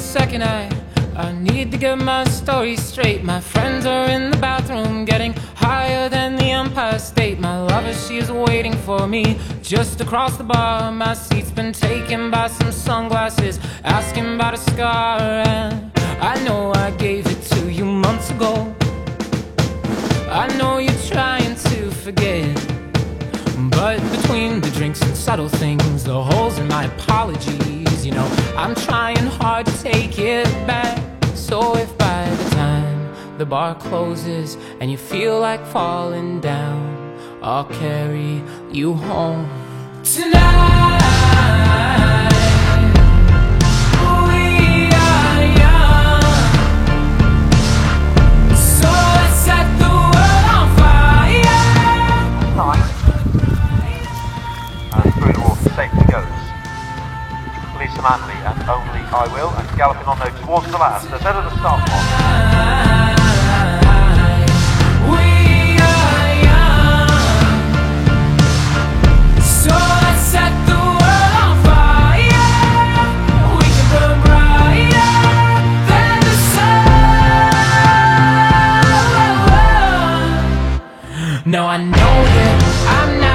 second. I need to get my story straight. My friends are in the bathroom, getting higher than the Empire State. My lover, she is waiting for me just across the bar. My seat's been taken by some sunglasses, asking about a scar. And I know I gave it to you months ago. I know you're trying to forget, but between the drinks and subtle things, the holes in my apologies, you know, I'm trying hard to take it back. So if by the time the bar closes and you feel like falling down, I'll carry you home tonight. Safety goes. Lisa Manley and Only I Will, and galloping on though towards the last, ahead of the start block. We are young, so let's set the world on fire. We can burn brighter than the sun. No, I know that I'm not